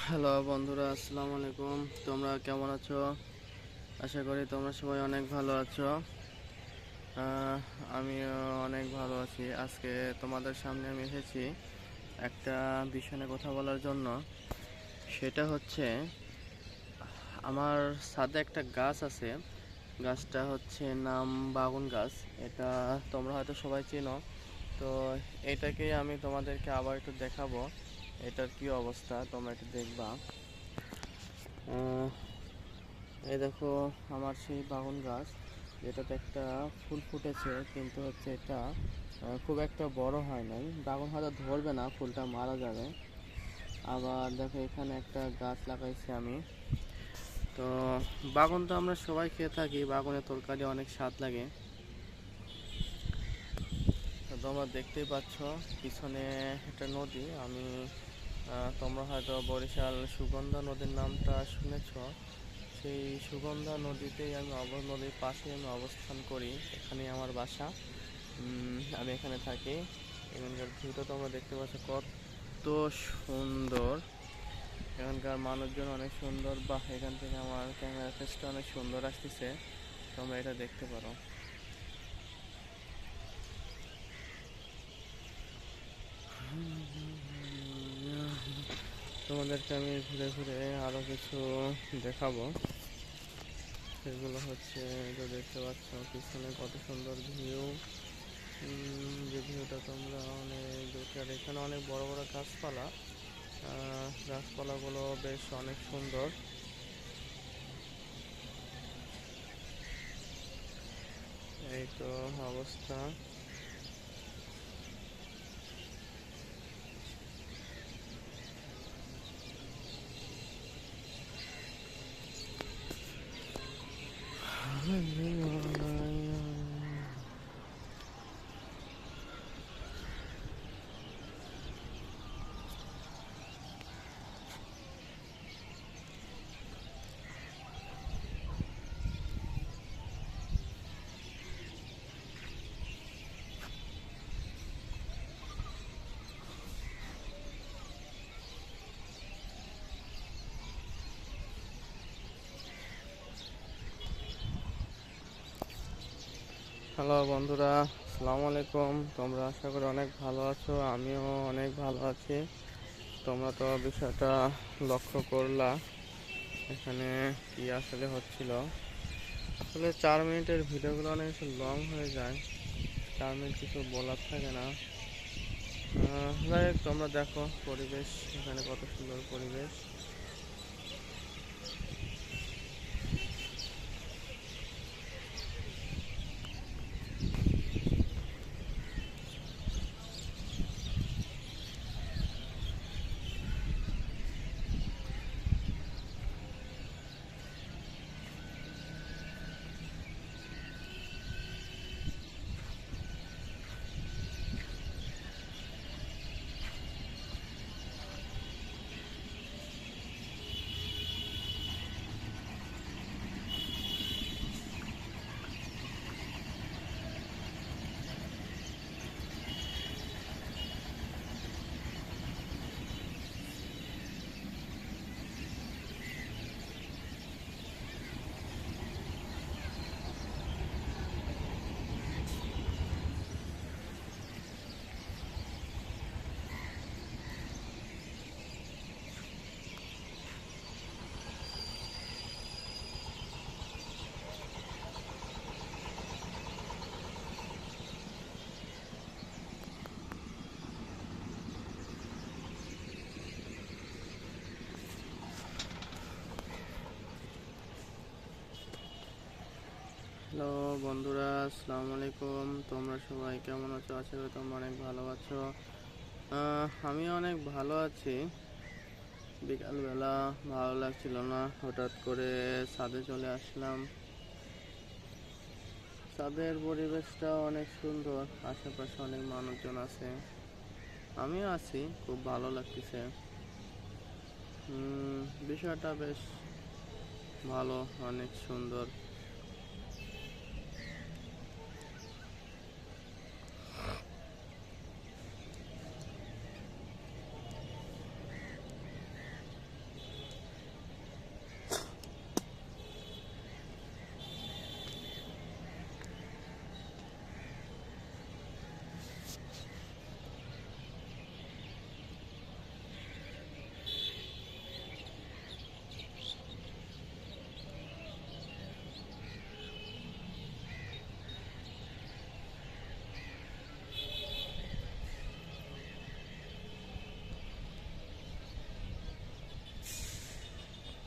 Hello বন্ধুরা, আসসালামু আলাইকুম। তোমরা কেমন আছো? আশা করি তোমরা সবাই অনেক ভালো আছো। আহ, আমিও অনেক ভালো আছি। আজকে তোমাদের সামনে আমি এসেছি একটা বিষয় নিয়ে কথা বলার জন্য। সেটা হচ্ছে, আমার ছাদে একটা গাছ আছে। গাছটা হচ্ছে নাম বাগুন গাছ। এটা তোমরা হয়তো সবাই চেনো। তো এটাকেই আমি তোমাদেরকে আবার একটু দেখাবো। এটার কি অবস্থা তোমরা একটু দেখবা। আহ, এই দেখো, আমার সেই বাগুন গাছ যেটাতে একটা ফুল ফুটেছে, কিন্তু হচ্ছে এটা খুব একটা বড় হয় নাই। বাগুন হয়তো ধরবে না, ফুলটা মারা যাবে। আবার দেখো, এখানে একটা গাছ লাগাইছি আমি। তো বাগুন তো আমরা সবাই খেয়ে থাকি, বাগুনের তরকারি অনেক স্বাদ লাগে। তো তোমরা দেখতেই পাচ্ছ পিছনে একটা নদী। তোমরা হয়তো বরিশাল সুগন্ধা নদীর নামটা শুনেছ। সেই সুগন্ধা নদীতেই নদীর পাশে আমি অবস্থান করি। এখানেই আমার বাসা। আমি এখানে থাকি। এখানকার ভিউটা তোমরা দেখতে পাচ্ছ কত সুন্দর। এখানকার মানুষজন অনেক সুন্দর, বা এখান থেকে আমার ক্যামেরা ফেসটা অনেক সুন্দর আসতেছে। তোমরা এটা দেখতে পারো। তোমাদেরকে আমি ঘুরে ঘুরে আরো কিছু দেখাবো। সেগুলো হচ্ছে, তো দেখতে পাচ্ছ পিছনে কত সুন্দর ভিউ। যে ভিউটা তোমরা অনেক দূর, আর এখানে অনেক বড় বড় গাছপালা। গাছপালাগুলো বেশ অনেক সুন্দর। এই তো অবস্থা। হ্যালো বন্ধুরা, আসসালামু আলাইকুম। তোমরা আশা করি অনেক ভালো আছো, আমিও অনেক ভালো আছি। তোমরা তো বিষয়টা লক্ষ্য করলা এখানে কি আসলে হচ্ছিল। আসলে 4 মিনিটের ভিডিওগুলো অনেক লং হয়ে যায়। 4 মিনিট কিছু বলার থাকে না। যাই হোক, তোমরা দেখো পরিবেশ, এখানে কত সুন্দর পরিবেশ। হ্যালো বন্ধুরা, আসসালামু আলাইকুম। তোমরা সবাই কেমন আছো? আশা করি তোমরা অনেক ভালো আছো। আমি অনেক ভালো আছি। বিকালবেলা ভালো লাগছিল না, হঠাৎ করে ছাদে চলে আসলাম। ছাদের পরিবেশটা অনেক সুন্দর, আশেপাশে অনেক মানুষজন আছে, আমিও আছি, খুব ভালো লাগতেছে। বিষয়টা বেশ ভালো, অনেক সুন্দর।